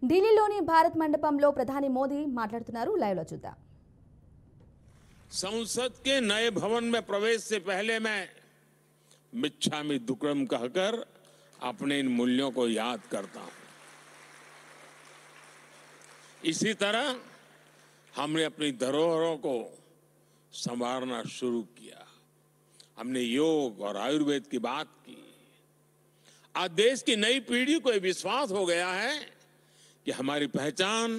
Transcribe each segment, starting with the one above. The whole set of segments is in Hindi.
ఢిల్లీలోని భారత్ మండపంలో ప్రధాని మోదీ మాట్లాడుతున్నారు. లైవ్ లో చూద్దాం. संसद के नए भवन में प्रवेश से पहले मैं मिच्छामि दुक्कडम कहकर अपने इन मूल्यों को याद करता हूं। इसी तरह हमने अपनी धरोहरों को संवारना शुरू किया। हमने योग और आयुर्वेद की बात की। आज देश की नई पीढ़ी को यह विश्वास हो गया है कि हमारी पहचान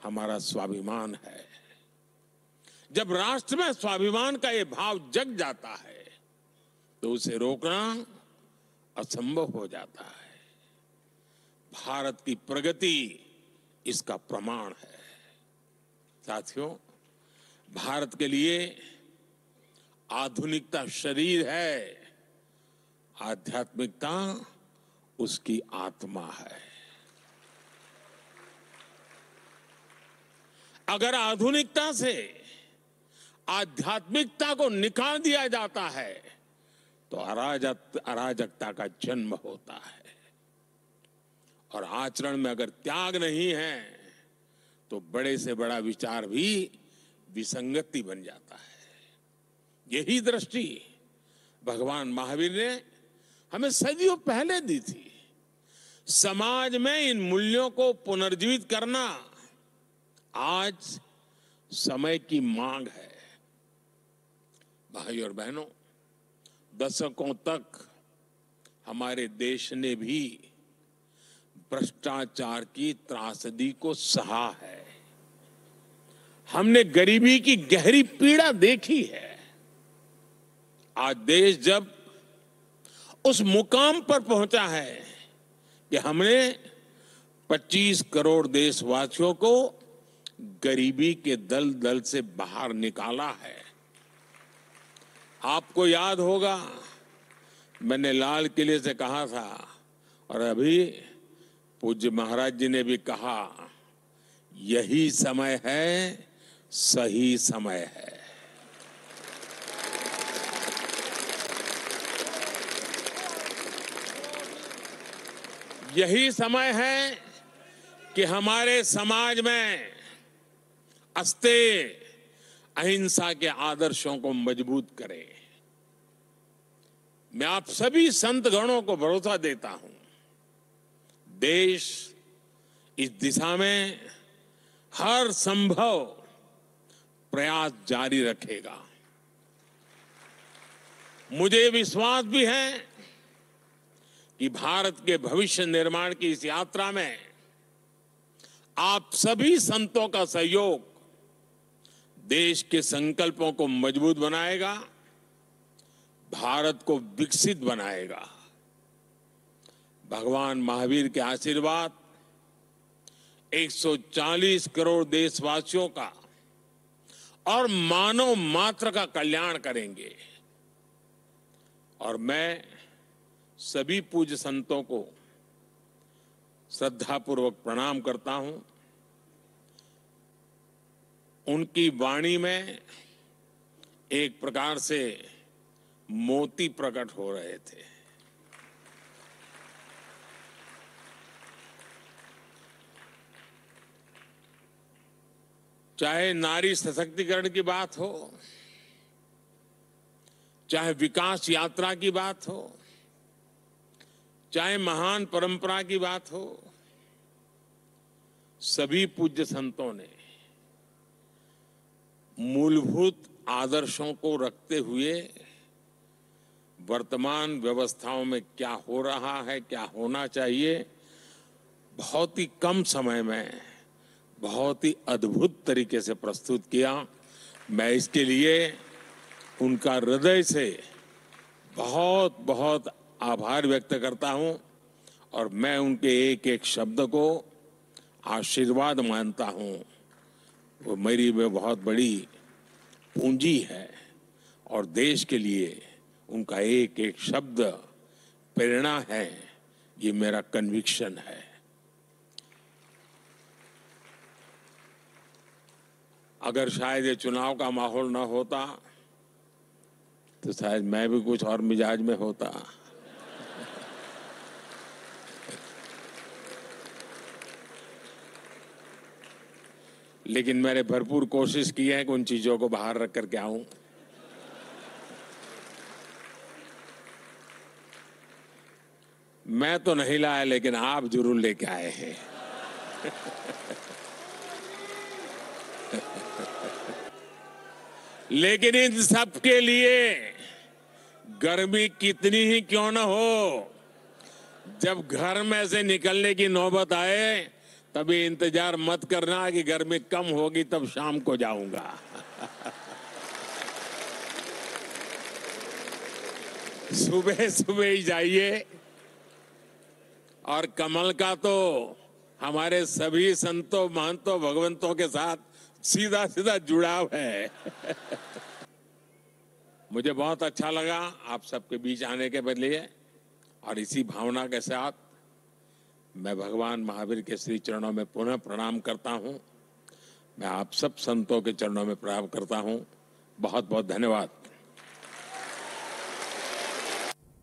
हमारा स्वाभिमान है। जब राष्ट्र में स्वाभिमान का ये भाव जग जाता है तो उसे रोकना असंभव हो जाता है। भारत की प्रगति इसका प्रमाण है। साथियों, भारत के लिए आधुनिकता शरीर है, आध्यात्मिकता उसकी आत्मा है। अगर आधुनिकता से आध्यात्मिकता को निकाल दिया जाता है तो अराजकता का जन्म होता है। और आचरण में अगर त्याग नहीं है तो बड़े से बड़ा विचार भी विसंगति बन जाता है। यही दृष्टि भगवान महावीर ने हमें सदियों पहले दी थी। समाज में इन मूल्यों को पुनर्जीवित करना आज समय की मांग है। भाई और बहनों, दशकों तक हमारे देश ने भी भ्रष्टाचार की त्रासदी को सहा है। हमने गरीबी की गहरी पीड़ा देखी है। आज देश जब उस मुकाम पर पहुंचा है कि हमने 25 करोड़ देशवासियों को गरीबी के दलदल से बाहर निकाला है। आपको याद होगा, मैंने लाल किले से कहा था और अभी पूज्य महाराज जी ने भी कहा, यही समय है, सही समय है। यही समय है कि हमारे समाज में अस्तेय अहिंसा के आदर्शों को मजबूत करें। मैं आप सभी संत गणों को भरोसा देता हूं, देश इस दिशा में हर संभव प्रयास जारी रखेगा। मुझे विश्वास भी है कि भारत के भविष्य निर्माण की इस यात्रा में आप सभी संतों का सहयोग देश के संकल्पों को मजबूत बनाएगा, भारत को विकसित बनाएगा। भगवान महावीर के आशीर्वाद 140 करोड़ देशवासियों का और मानव मात्र का कल्याण करेंगे। और मैं सभी पूज्य संतों को श्रद्धापूर्वक प्रणाम करता हूं। उनकी वाणी में एक प्रकार से मोती प्रकट हो रहे थे। चाहे नारी सशक्तिकरण की बात हो, चाहे विकास यात्रा की बात हो, चाहे महान परंपरा की बात हो, सभी पूज्य संतों ने मूलभूत आदर्शों को रखते हुए वर्तमान व्यवस्थाओं में क्या हो रहा है, क्या होना चाहिए, बहुत ही कम समय में बहुत ही अद्भुत तरीके से प्रस्तुत किया। मैं इसके लिए उनका हृदय से बहुत बहुत आभार व्यक्त करता हूं और मैं उनके एक एक शब्द को आशीर्वाद मानता हूं। वो मेरी में बहुत बड़ी पूंजी है और देश के लिए उनका एक एक शब्द प्रेरणा है। ये मेरा कन्विक्शन है। अगर शायद ये चुनाव का माहौल न होता तो शायद मैं भी कुछ और मिजाज में होता। लेकिन मैंने भरपूर कोशिश की है कि उन चीजों को बाहर रख करके आऊं। मैं तो नहीं लाया, लेकिन आप जरूर लेके आए हैं। लेकिन इन सब के लिए गर्मी कितनी ही क्यों न हो, जब घर में से निकलने की नौबत आए तभी इंतजार मत करना कि गर्मी कम होगी तब शाम को जाऊंगा। सुबह सुबह ही जाइए। और कमल का तो हमारे सभी संतों महंतों भगवंतों के साथ सीधा सीधा जुड़ाव है। मुझे बहुत अच्छा लगा आप सबके बीच आने के बदले, और इसी भावना के साथ मैं भगवान महावीर के श्री चरणों में पुनः प्रणाम करता हूं। मैं आप सब संतों के चरणों में प्रणाम करता हूं। बहुत बहुत धन्यवाद।